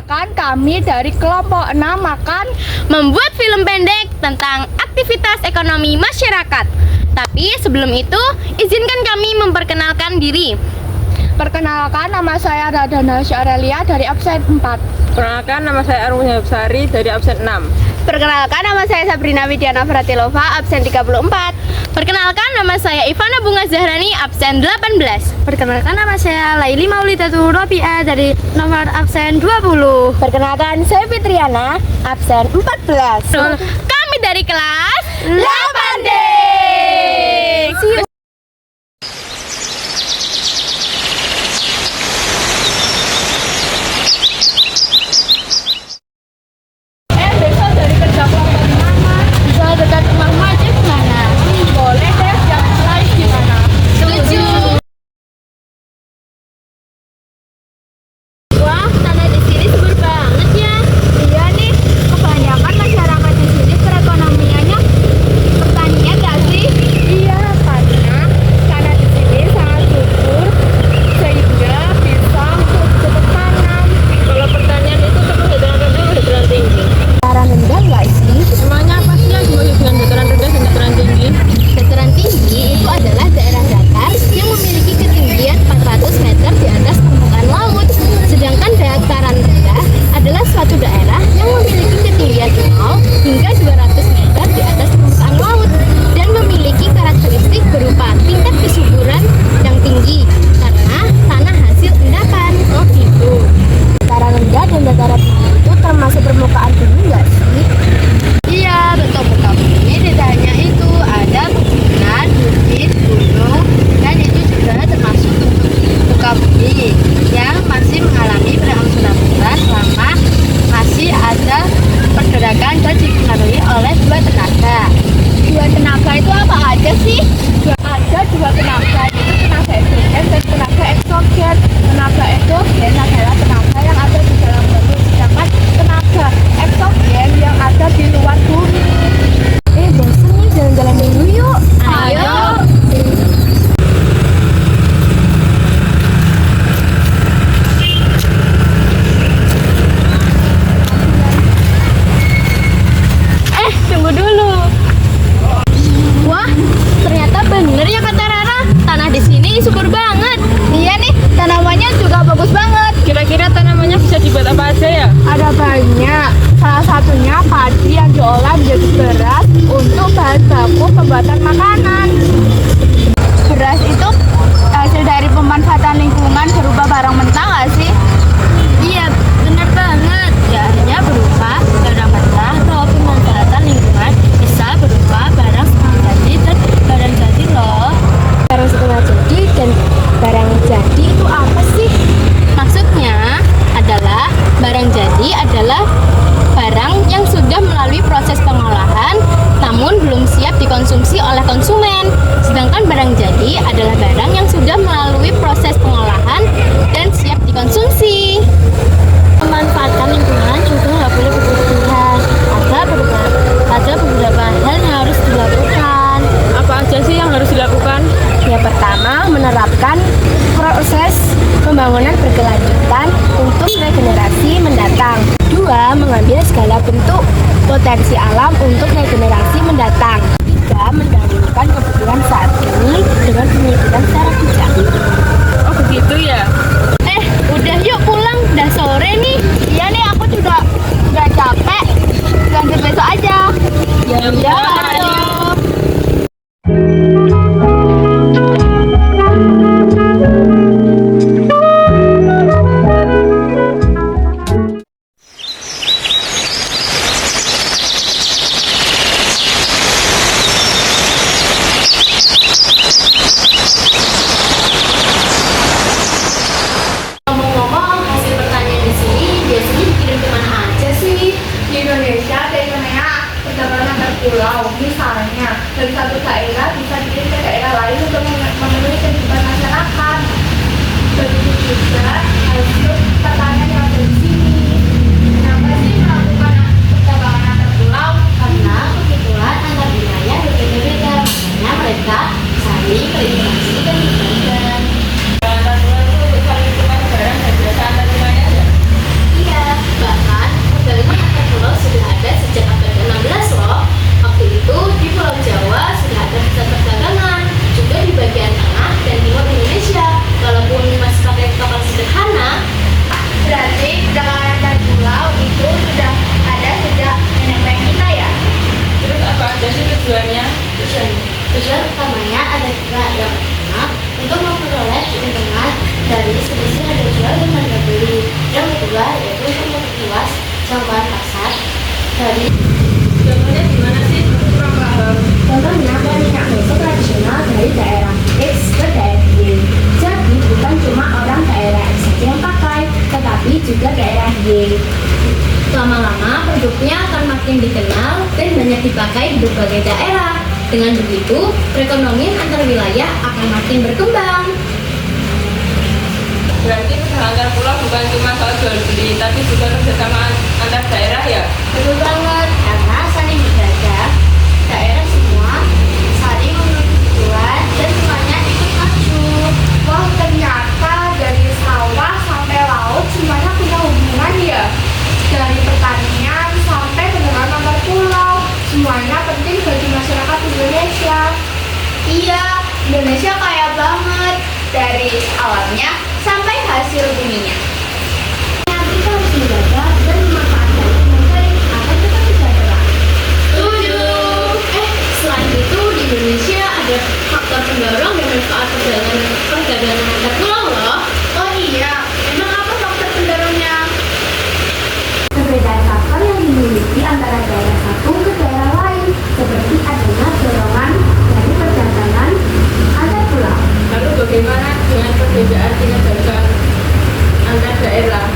Perkenalkan, kami dari kelompok 6 akan membuat film pendek tentang aktivitas ekonomi masyarakat. Tapi sebelum itu, izinkan kami memperkenalkan diri. Perkenalkan, nama saya Radana Syaurelia dari absen 4. Perkenalkan, nama saya Armunya Besari dari absen 6. Perkenalkan, nama saya Sabrina Widiana Fratilova, absen 34. Perkenalkan, nama saya Ivana Bunga Zahrani, absen 18. Perkenalkan, nama saya Laili Maulidatu Robiah dari nomor absen 20. Perkenalkan, saya Fitriana, absen 14. Kami dari kelas 8D. besok dari kerja kelompok mana? Bisa dekat rumah aja gimana? Boleh deh, jam lain gimana? Setuju. Wah, tanah di sini subur banget ya. Iya nih, kebanyakan masyarakat di sini perekonomiannya pertanian gak sih? Iya, karena tanah di sini sangat subur sehingga bisa untuk tanam. Kalau pertanian itu karbohidrat rendah atau dataran tinggi? Dataran rendah nggak sih? Emangnya apa sih yang disebut dengan dataran rendah dan dataran tinggi? Dataran tinggi itu adalah daerah datar yang memiliki ketinggian 400 meter di atas permukaan laut. Sedangkan dataran rendah adalah suatu daerah yang memiliki ketinggian 0 hingga 200 meter di atas permukaan laut dan memiliki karakteristik berupa tingkat kesuburan yang tinggi karena tanah hasil endapan. Oh gitu. Dataran rendah dan dataran tinggi itu termasuk permukaan bumi nggak sih? Iya, bentuk muka bumi tidak hanya itu, ada pegunungan, bukit, gunung, dan itu juga termasuk bentuk muka bumi yang masih mengalami berangsuran bulan selama masih ada pergerakan dan dipengaruhi oleh dua tenaga. Dua tenaga itu apa aja sih? Ada dua tenaga, yaitu tenaga eksogen dan tenaga eksogen. Tenaga eksogen adalah tenaga yang ada di dalam bumi, sedangkan tenaga eksogen yang ada di luar bumi. Bosan nih, jalan-jalan dulu yuk. Ayo. Tunggu dulu. Wah, ternyata bener ya kata Rara. Tanah di sini subur banget. Iya nih, tanamannya juga bagus banget. Kira-kira tanamannya bisa dibuat apa aja ya? Ada banyak, salah satunya padi yang diolah menjadi beras untuk bahan baku pembuatan makanan. Beras itu hasil dari pemanfaatan lingkungan berupa barang mentah nggak sih? Iya, benar banget. Ya, hanya berupa barang mentah atau pemanfaatan lingkungan bisa berupa barang setengah jadi dan barang jadi loh. Barang setengah jadi dan barang jadi itu apa sih? Maksudnya adalah barang jadi adalah barang yang sudah melalui proses pengolahan namun belum siap dikonsumsi oleh konsumen. Sedangkan barang jadi adalah barang yang sudah melalui proses pengolahan dan siap dikonsumsi. Memanfaatkan lingkungan juga nggak boleh berlebihan. Ada beberapa hal yang harus dilakukan. Apa aja sih yang harus dilakukan? Yang pertama, menerapkan proses pembangunan berkelanjutan untuk regenerasi mendatang. Dua, mengambil segala bentuk potensi alam untuk regenerasi mendatang. Tiga, mendahulukan kebutuhan saat ini dengan pemikiran secara bijak. Oh begitu ya? Udah yuk pulang, udah sore nih. Iya nih, aku juga udah capek. Lanjut besok aja. Ya, ayo. Ngomong-ngomong, hasil pertanian di sini biasanya dikirim kemana aja sih? Di Indonesia biasanya perjalanan terpulau, misalnya dari satu daerah bisa dikirim ke daerah lain untuk memenuhi kebutuhan masyarakat. Begitu juga hasil pertanian yang ada di sini. Kenapa sih melakukan perjalanan terpulau? Karena kebutuhan antar wilayah berbeda-beda, makanya mereka saling berinteraksi dan berbagi. Jalan itu untuk saling tukar barang dan jasa antar wilayah ya? Iya, utamanya ada juga yang pertama untuk memperoleh keuntungan dari selisih harga jual dan harga beli. Yang kedua yaitu untuk memperluas jangkauan pasar dari. Contohnya gimana sih? Kurang paham. Contohnya minyak goreng tradisional dari daerah X ke daerah Y. Jadi bukan cuma orang daerah X saja yang pakai, tetapi juga daerah Y. Lama-lama produknya akan makin dikenal dan banyak dipakai di berbagai daerah. Dengan begitu, perekonomian antar wilayah akan makin berkembang. Berarti usaha antar pulau bukan cuma soal jual beli, tapi juga kerjasama antar daerah ya? Betul banget, karena saling berdaga, daerah semua saling memiliki tujuan dan semuanya ikut maju. Wah, ternyata dari sawah sampai laut semuanya punya hubungan ya. Dari pertanian sampai perdagangan antar pulau, semuanya penting bagi masyarakat Indonesia. Iya, Indonesia kaya banget dari alamnya sampai hasil buminya. Kita harus menjaga dan memanfaatkan dengan baik agar tetap sejahtera. Setuju. Selain itu di Indonesia ada faktor pendorong dan manfaat perdagangan antar pulau loh. Oh iya, memang apa faktor pendorongnya? Perbedaan faktor yang dimiliki antara daerah satu ke daerah lain, seperti adanya dorongan dari perdagangan antar pulau. Lalu bagaimana dengan perbedaan kinerja antar daerah?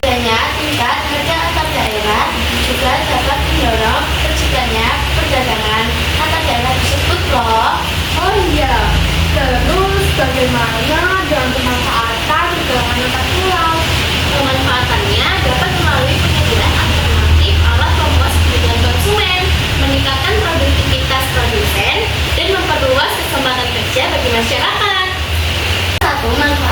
Adanya tingkat harga antar daerah juga dapat mendorong terciptanya perdagangan antar daerah tersebut loh. Oh iya, terus bagaimana dengan pemanfaatan perdagangan antar pulau? Pemanfaatannya dapat melalui penyediaan alternatif alat pemuas kebutuhan konsumen, meningkatkan produktivitas produsen, dan memperluas kesempatan kerja bagi masyarakat. Satu manfaat